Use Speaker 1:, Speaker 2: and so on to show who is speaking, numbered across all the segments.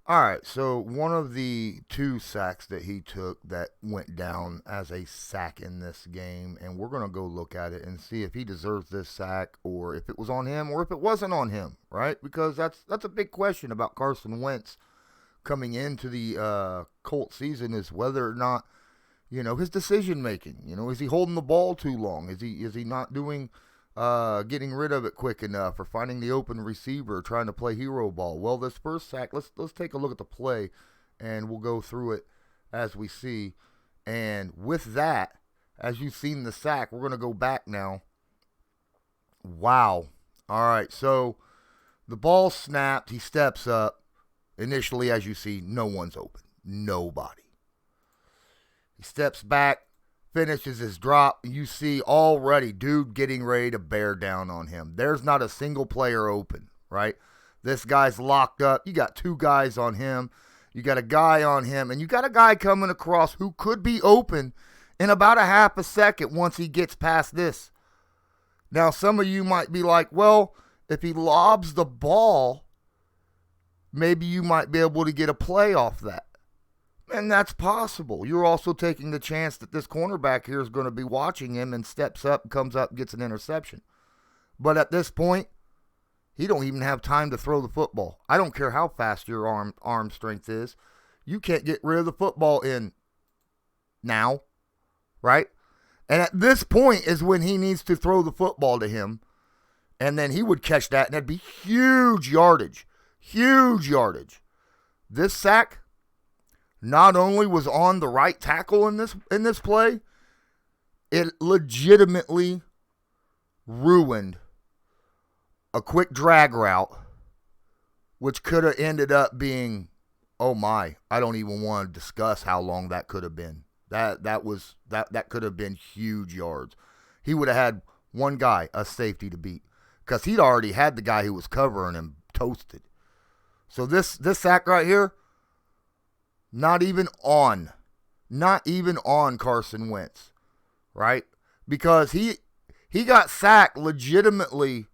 Speaker 1: All right, so one of the two sacks that he took that went down as a sack in this game, and we're going to go look at it and see if he deserves this sack or if it was on him or if it wasn't on him, right? Because that's a big question about Carson Wentz coming into the Colt season is whether or not, his decision making. Is he holding the ball too long? Is he not doing getting rid of it quick enough or finding the open receiver, trying to play hero ball? Well, this first sack, let's take a look at the play, and we'll go through it as we see. And with that, as you've seen the sack, we're going to go back now. Wow. All right, so the ball snapped. He steps up. Initially, as you see, no one's open. Nobody. He steps back, finishes his drop. You see already dude getting ready to bear down on him. There's not a single player open, right? This guy's locked up. You got two guys on him. You got a guy on him, and you got a guy coming across who could be open in about a half a second once he gets past this. Now, some of you might be like, well, if he lobs the ball, maybe you might be able to get a play off that. And that's possible. You're also taking the chance that this cornerback here is going to be watching him and steps up, comes up, gets an interception. But at this point, he don't even have time to throw the football. I don't care how fast your arm strength is. You can't get rid of the football in now, right? And at this point is when he needs to throw the football to him. And then he would catch that, and that'd be huge yardage. Huge yardage. This sack not only was on the right tackle in this play, it legitimately ruined a quick drag route, which could have ended up being, oh my, I don't even want to discuss how long that could have been. That could have been huge yards. He would have had one guy, a safety, to beat, because he'd already had the guy who was covering him toasted. So this sack right here, not even on Carson Wentz, right? Because he got sacked legitimately.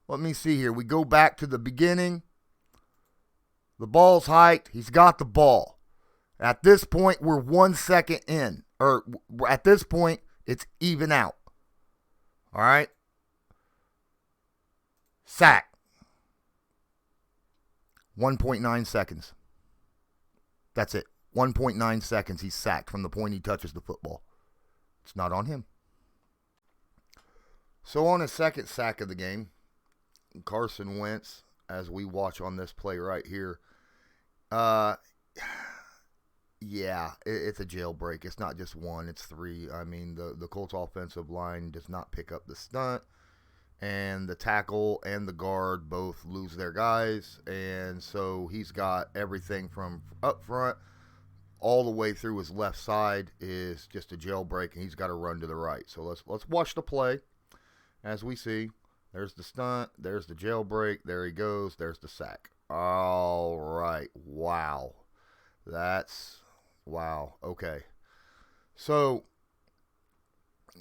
Speaker 1: Let me see here. We go back to the beginning. The ball's hiked. He's got the ball. At this point, we're 1 second in. Or at this point, it's even out. All right? Sack. 1.9 seconds. That's it. 1.9 seconds he's sacked from the point he touches the football. It's not on him. So on his second sack of the game, Carson Wentz, as we watch on this play right here, it's a jailbreak. It's not just one, it's three. I mean, the Colts offensive line does not pick up the stunt, and the tackle and the guard both lose their guys, and so he's got everything from up front all the way through his left side is just a jailbreak, and he's got to run to the right. So let's watch the play as we see. There's the stunt, there's the jailbreak, there he goes, there's the sack. All right, wow. Wow, okay. So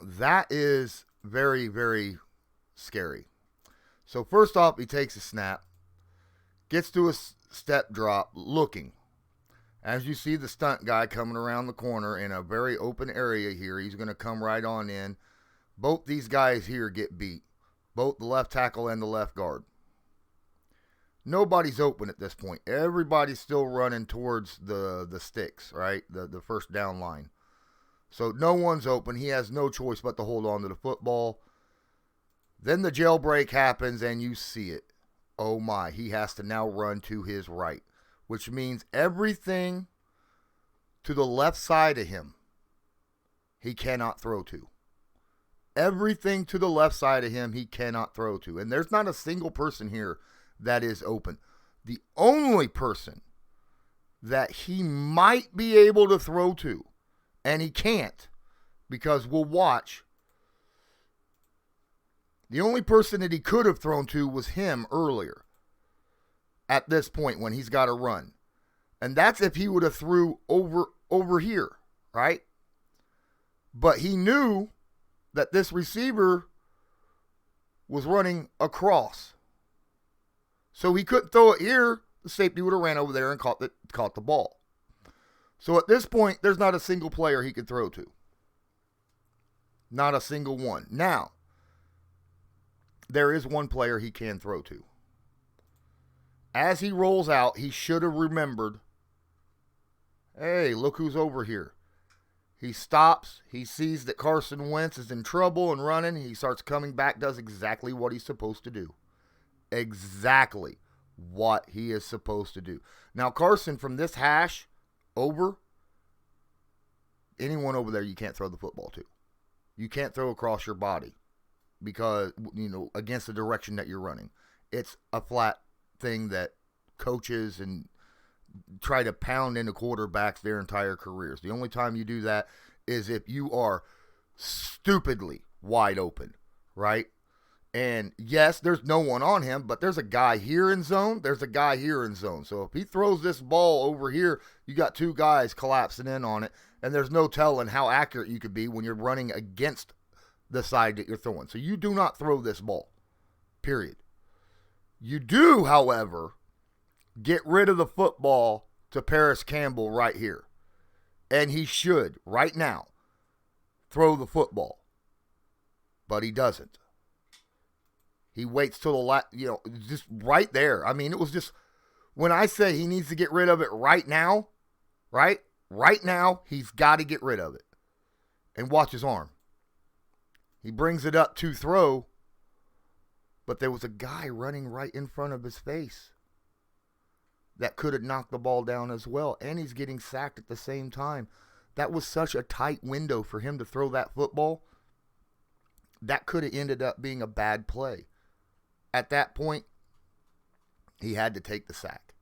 Speaker 1: that is very, very scary. So first off, he takes a snap, gets to a step drop, looking. As you see the stunt guy coming around the corner in a very open area here, he's going to come right on in. Both these guys here get beat, both the left tackle and the left guard. Nobody's open at this point. Everybody's still running towards the sticks, right? The first down line. So no one's open. He has no choice but to hold on to the football. Then the jailbreak happens, and you see it. Oh my, he has to now run to his right, which means everything to the left side of him, he cannot throw to. Everything to the left side of him, he cannot throw to. And there's not a single person here that is open. The only person that he might be able to throw to, and he can't, because we'll watch, the only person that he could have thrown to was him earlier at this point when he's got to run. And that's if he would have threw over here, right? But he knew that this receiver was running across. So he couldn't throw it here the safety would have ran over there and caught the ball. So at this point, there's not a single player he could throw to. Not a single one. Now, there is one player he can throw to. As he rolls out, he should have remembered, hey, look who's over here. He stops. He sees that Carson Wentz is in trouble and running. He starts coming back, does exactly what he's supposed to do. Exactly what he is supposed to do. Now, Carson, from this hash over, anyone over there you can't throw the football to. You can't throw across your body because, against the direction that you're running. It's a flat thing that coaches and try to pound into quarterbacks their entire careers. The only time you do that is if you are stupidly wide open, right? And yes, there's no one on him, but there's a guy here in zone. There's a guy here in zone. So if he throws this ball over here, you got two guys collapsing in on it, and there's no telling how accurate you could be when you're running against the side that you're throwing. So you do not throw this ball, period. You do, however, get rid of the football to Paris Campbell right here. And he should, right now, throw the football. But he doesn't. He waits till the last, just right there. I mean, it was just, when I say he needs to get rid of it right now, right? Right now, he's got to get rid of it. And watch his arm. He brings it up to throw, but there was a guy running right in front of his face that could have knocked the ball down as well, and he's getting sacked at the same time. That was such a tight window for him to throw that football. That could have ended up being a bad play. At that point, he had to take the sack,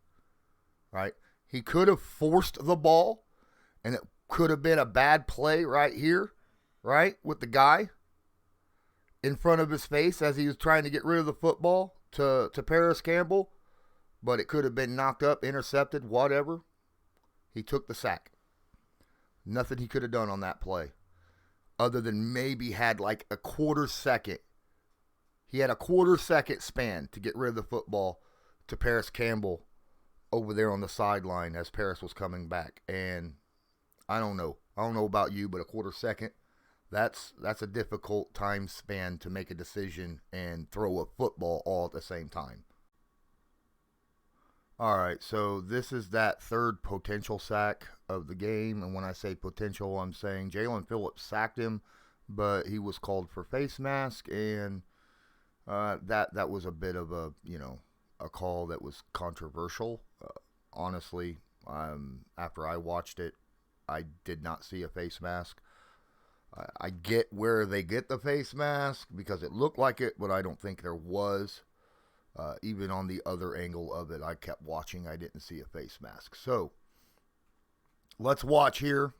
Speaker 1: right? He could have forced the ball, and it could have been a bad play right here, right, with the guy in front of his face as he was trying to get rid of the football to Paris Campbell. But it could have been knocked up, intercepted, whatever. He took the sack. Nothing he could have done on that play other than maybe had like a quarter second. He had a quarter second span to get rid of the football to Paris Campbell over there on the sideline as Paris was coming back. And I don't know. I don't know about you, but a quarter second, that's a difficult time span to make a decision and throw a football all at the same time. All right, so this is that third potential sack of the game. And when I say potential, I'm saying Jalen Phillips sacked him, but he was called for face mask. And that was a bit of a call that was controversial. Honestly, after I watched it, I did not see a face mask. I get where they get the face mask because it looked like it, but I don't think there was. Even on the other angle of it, I kept watching. I didn't see a face mask. So, let's watch here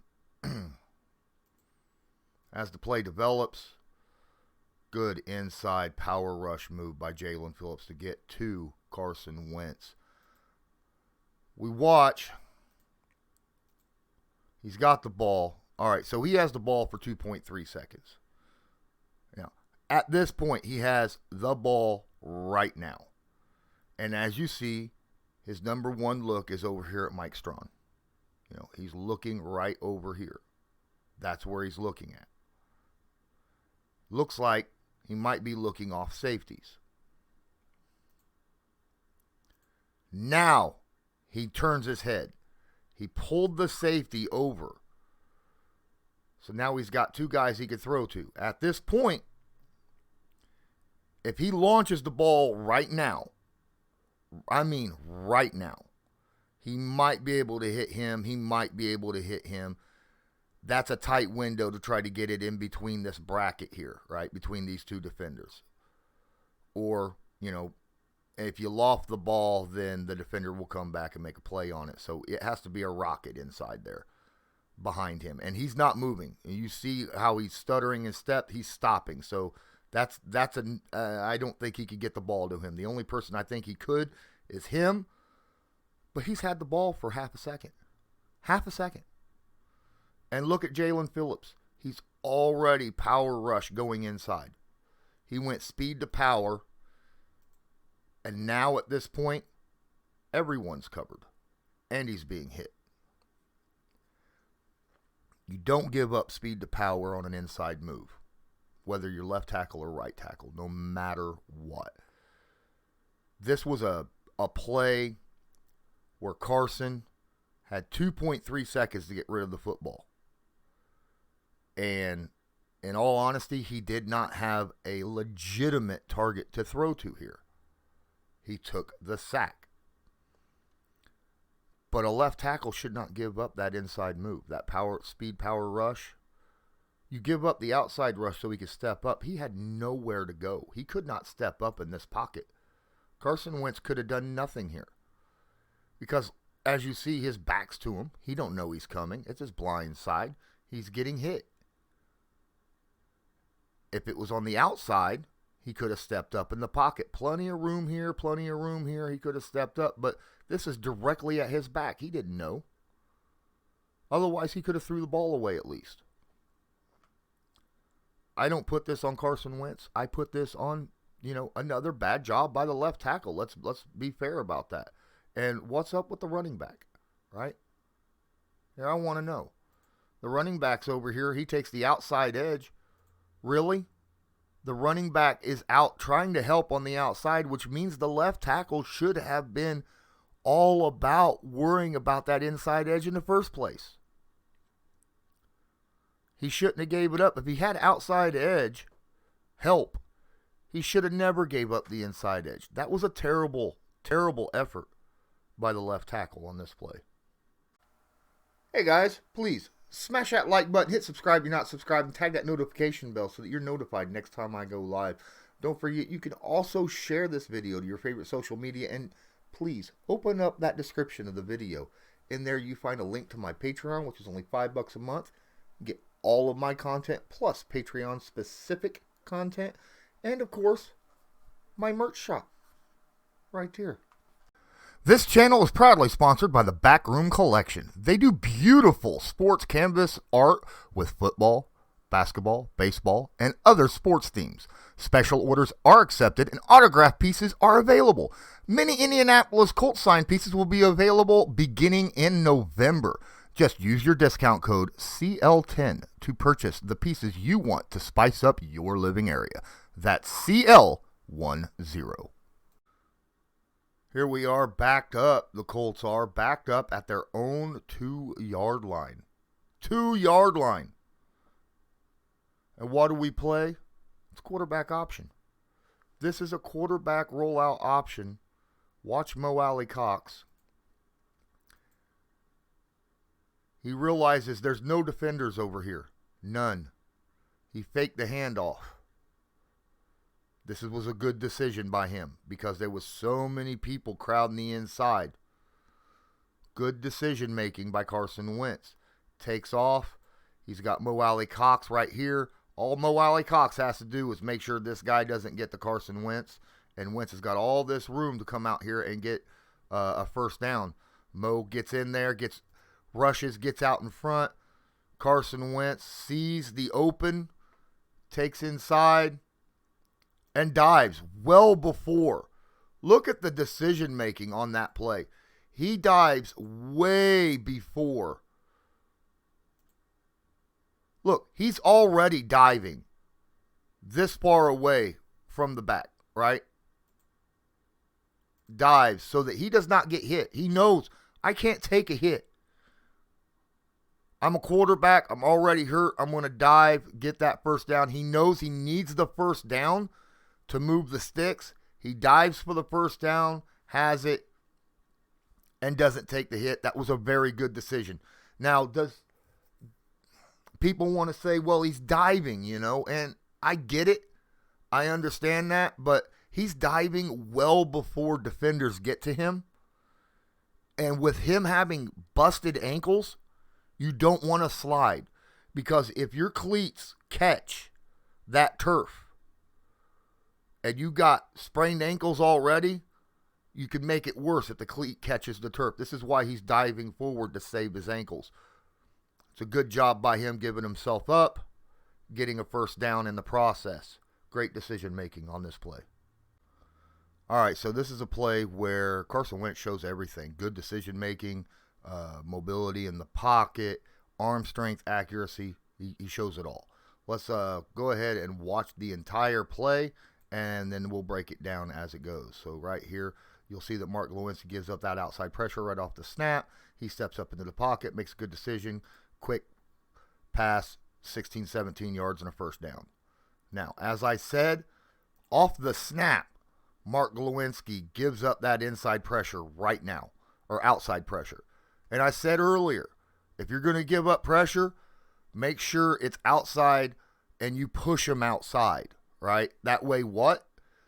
Speaker 1: as the play develops. Good inside power rush move by Jalen Phillips to get to Carson Wentz. We watch. He's got the ball. All right, so he has the ball for 2.3 seconds. Now, at this point, he has the ball right now. And as you see, his number one look is over here at Mike Strawn. He's looking right over here. That's where he's looking at. Looks like he might be looking off safeties. Now, he turns his head. He pulled the safety over. So now he's got two guys he could throw to. At this point, if he launches the ball right now, I mean right now, he might be able to hit him. He might be able to hit him. That's a tight window to try to get it in between this bracket here, right? Between these two defenders. Or, if you loft the ball, then the defender will come back and make a play on it. So it has to be a rocket inside there behind him. And he's not moving. And you see how he's stuttering his step. He's stopping. So I don't think he could get the ball to him. The only person I think he could is him. But he's had the ball for half a second. Half a second. And look at Jalen Phillips. He's already power rush going inside. He went speed to power. And now at this point, Everyone's covered. And he's being hit. You don't give up speed to power on an inside move, whether you're left tackle or right tackle, no matter what. This was a play where Carson had 2.3 seconds to get rid of the football. And in all honesty, he did not have a legitimate target to throw to here. He took the sack. But a left tackle should not give up that inside move, that speed power rush. You give up the outside rush so he could step up. He had nowhere to go. He could not step up in this pocket. Carson Wentz could have done nothing here. Because as you see, his back's to him. He don't know he's coming. It's his blind side. He's getting hit. If it was on the outside, he could have stepped up in the pocket. Plenty of room here, plenty of room here. He could have stepped up, but this is directly at his back. He didn't know. Otherwise, he could have threw the ball away at least. I don't put this on Carson Wentz. I put this on, another bad job by the left tackle. Let's be fair about that. And what's up with the running back, right? Yeah, I want to know. The running back's over here. He takes the outside edge. Really? The running back is out trying to help on the outside, which means the left tackle should have been all about worrying about that inside edge in the first place. He shouldn't have gave it up. If he had outside edge help, he should have never gave up the inside edge. That was a terrible, terrible effort by the left tackle on this play. Hey guys, please smash that like button, hit subscribe if you're not subscribed, and tag that notification bell so that you're notified next time I go live. Don't forget, you can also share this video to your favorite social media, and please open up that description of the video. In there you find a link to my Patreon, which is only $5 a month. Get all of my content plus Patreon specific content, and of course my merch shop right here. This channel is proudly sponsored by the Backroom Collection. They do beautiful sports canvas art with football, basketball, baseball, and other sports themes. Special orders are accepted and autograph pieces are available. Many Indianapolis Colts signed pieces will be available beginning in November. Just use your discount code CL10 to purchase the pieces you want to spice up your living area. That's CL10. Here we are backed up. The Colts are backed up at their own 2-yard line. 2-yard line. And what do we play? It's quarterback option. This is a quarterback rollout option. Watch Mo Alley Cox. He realizes there's no defenders over here. None. He faked the handoff. This was a good decision by him because there was so many people crowding the inside. Good decision making by Carson Wentz. Takes off. He's got Mo Alley Cox right here. All Mo Alley Cox has to do is make sure this guy doesn't get to Carson Wentz. And Wentz has got all this room to come out here and get a first down. Mo gets in there, rushes, gets out in front. Carson Wentz sees the open, takes inside, and dives well before. Look at the decision making on that play. He dives way before. Look, he's already diving this far away from the back, right? Dives so that he does not get hit. He knows, I can't take a hit. I'm a quarterback. I'm already hurt. I'm going to dive, get that first down. He knows he needs the first down to move the sticks. He dives for the first down, has it, and doesn't take the hit. That was a very good decision. Now, does people want to say, well, he's diving, and I get it. I understand that, but he's diving well before defenders get to him. And with him having busted ankles, you don't want to slide, because if your cleats catch that turf and you got sprained ankles already, you could make it worse if the cleat catches the turf. This is why he's diving forward to save his ankles. It's a good job by him giving himself up, getting a first down in the process. Great decision making on this play. All right, so this is a play where Carson Wentz shows everything. Good decision-making, mobility in the pocket, arm strength, accuracy. He shows it all. Let's go ahead and watch the entire play, and then we'll break it down as it goes. So right here, you'll see that Mark Lewinsky gives up that outside pressure right off the snap. He steps up into the pocket, makes a good decision, quick pass, 16, 17 yards, and a first down. Now, as I said, off the snap, Mark Lewinsky gives up that inside pressure right now, or outside pressure. And I said earlier, if you're going to give up pressure, make sure it's outside and you push him outside, right? That way what?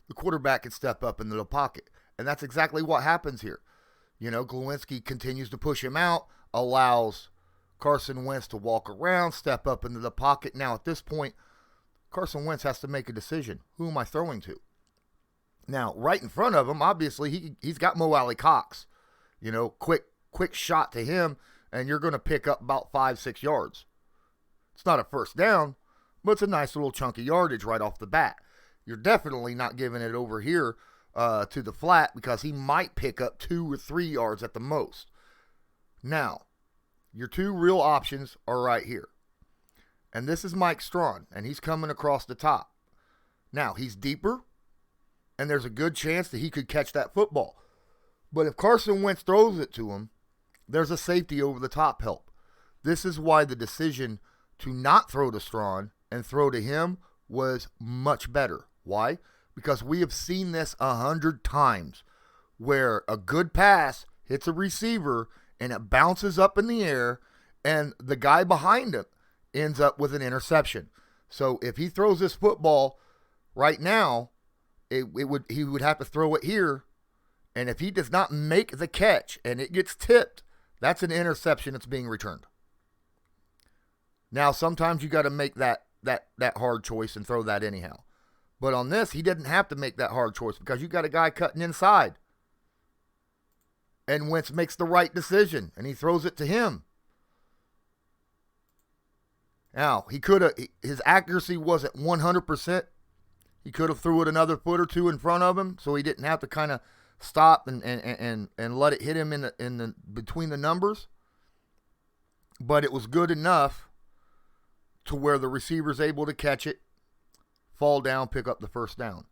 Speaker 1: The quarterback can step up into the pocket. And that's exactly what happens here. Lewinsky continues to push him out, allows Carson Wentz to walk around, step up into the pocket. Now at this point, Carson Wentz has to make a decision. Who am I throwing to? Now, right in front of him, obviously, he's got Mo Alley Cox. Quick shot to him, and you're going to pick up about 5-6 yards. It's not a first down, but it's a nice little chunky yardage right off the bat. You're definitely not giving it over here to the flat because he might pick up 2 or 3 yards at the most. Now, your two real options are right here. And this is Mike Strawn, and he's coming across the top. Now, he's deeper, and there's a good chance that he could catch that football. But if Carson Wentz throws it to him, there's a safety over the top help. This is why the decision to not throw to Strawn and throw to him was much better. Why? Because we have seen this 100 times where a good pass hits a receiver and it bounces up in the air and the guy behind him ends up with an interception. So if he throws this football right now, he would have to throw it here, and if he does not make the catch and it gets tipped, that's an interception that's being returned. Now, sometimes you got to make that hard choice and throw that anyhow. But on this, he didn't have to make that hard choice because you got a guy cutting inside. And Wentz makes the right decision, and he throws it to him. Now, his accuracy wasn't 100%. He could have threw it another foot or two in front of him, so he didn't have to kind of stop and let it hit him in the between the numbers. But it was good enough to where the receiver's able to catch it, fall down, pick up the first down.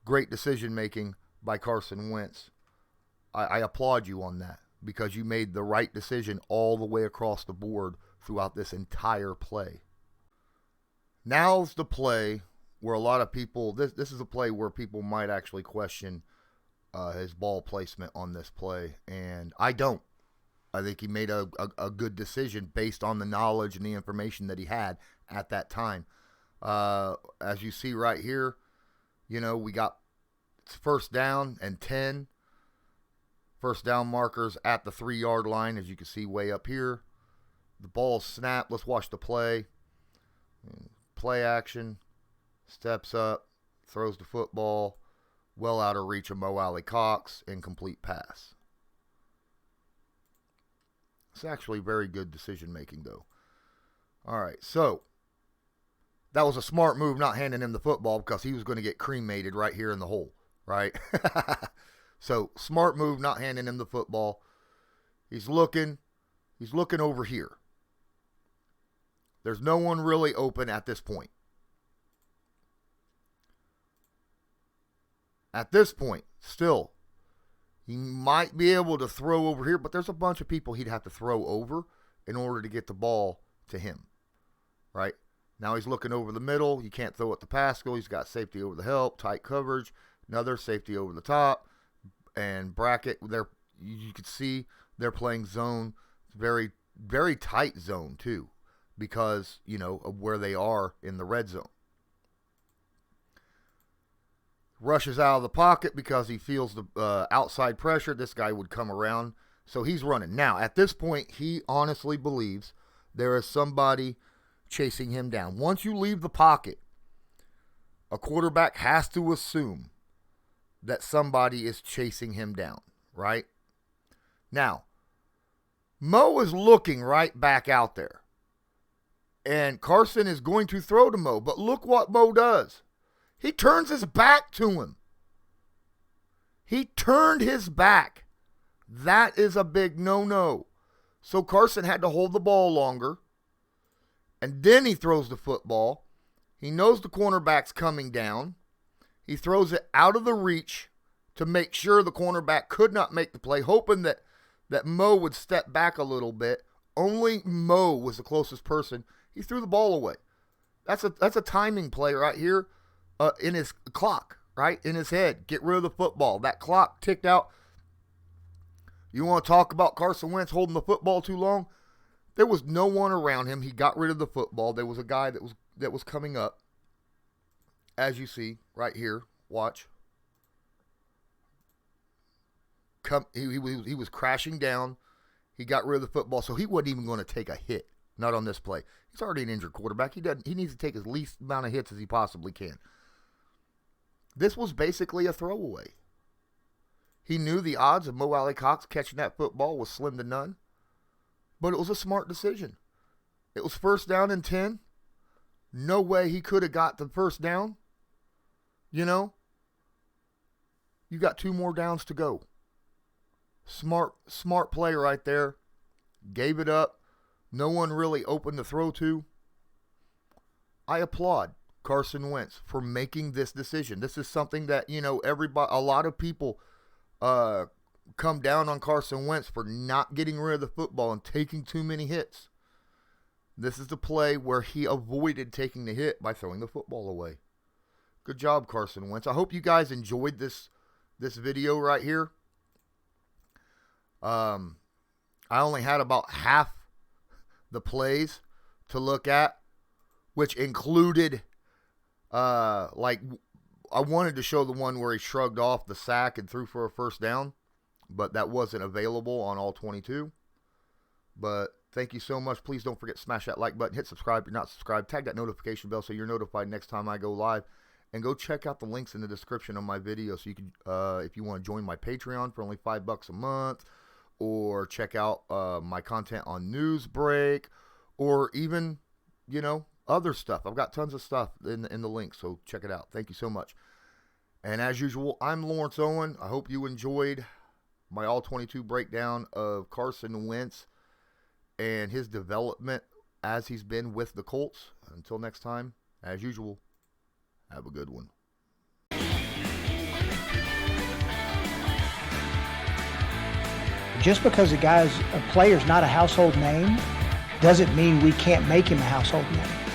Speaker 1: Great decision making by Carson Wentz. I applaud you on that because you made the right decision all the way across the board throughout this entire play. Now's the play where a lot of people, this is a play where people might actually question his ball placement on this play, and I don't. I think he made a good decision based on the knowledge and the information that he had at that time. As you see right here, we got first down and 10. First down markers at the 3-yard line, as you can see way up here. The ball snapped. Let's watch the play. Play action. Steps up. Throws the football. Well out of reach of Mo Alley Cox. Incomplete pass. It's actually very good decision making, though. All right, so that was a smart move not handing him the football because he was going to get cremated right here in the hole, right? So, smart move not handing him the football. He's looking over here. There's no one really open at this point. At this point, still, he might be able to throw over here, but there's a bunch of people he'd have to throw over in order to get the ball to him, right? Now he's looking over the middle. You can't throw it to Pascal. He's got safety over the help, tight coverage, another safety over the top, and bracket. You can see they're playing zone, very, very tight zone too, because, of where they are in the red zone. Rushes out of the pocket because he feels the outside pressure. This guy would come around, so he's running. Now, at this point, he honestly believes there is somebody chasing him down. Once you leave the pocket, a quarterback has to assume that somebody is chasing him down, right? Now, Mo is looking right back out there, and Carson is going to throw to Mo, but look what Mo does. He turns his back to him. He turned his back. That is a big no-no. So Carson had to hold the ball longer, and then he throws the football. He knows the cornerback's coming down. He throws it out of the reach to make sure the cornerback could not make the play, hoping that Mo would step back a little bit. Only Mo was the closest person. He threw the ball away. That's a timing play right here in his clock, right? In his head. Get rid of the football. That clock ticked out. You want to talk about Carson Wentz holding the football too long? There was no one around him. He got rid of the football. There was a guy that was coming up. As you see right here. Watch. He was crashing down. He got rid of the football, so he wasn't even going to take a hit. Not on this play. He's already an injured quarterback. He needs to take as least amount of hits as he possibly can. This was basically a throwaway. He knew the odds of Mo Alley-Cox catching that football was slim to none, but it was a smart decision. It was 1st down and 10. No way he could have got the first down. You know, you got 2 more downs to go. Smart play right there. Gave it up. No one really open to throw to. I applaud Carson Wentz for making this decision. This is something that, you know, a lot of people come down on Carson Wentz for not getting rid of the football and taking too many hits. This is the play where he avoided taking the hit by throwing the football away. Good job, Carson Wentz. I hope you guys enjoyed this video right here. I only had about half the plays to look at, which included, I wanted to show the one where he shrugged off the sack and threw for a first down, but that wasn't available on all 22. But thank you so much. Please don't forget to smash that like button, hit subscribe if you're not subscribed, tag that notification bell so you're notified next time I go live, and go check out the links in the description of my video so you can, if you want to join my Patreon for only $5 a month, or check out my content on Newsbreak, or even, you know, other stuff. I've got tons of stuff in the link, so check it out. Thank you so much. And as usual, I'm Lawrence Owen. I hope you enjoyed my all-22 breakdown of Carson Wentz and his development as he's been with the Colts. Until next time, as usual, have a good one.
Speaker 2: Just because a player's not a household name doesn't mean we can't make him a household name.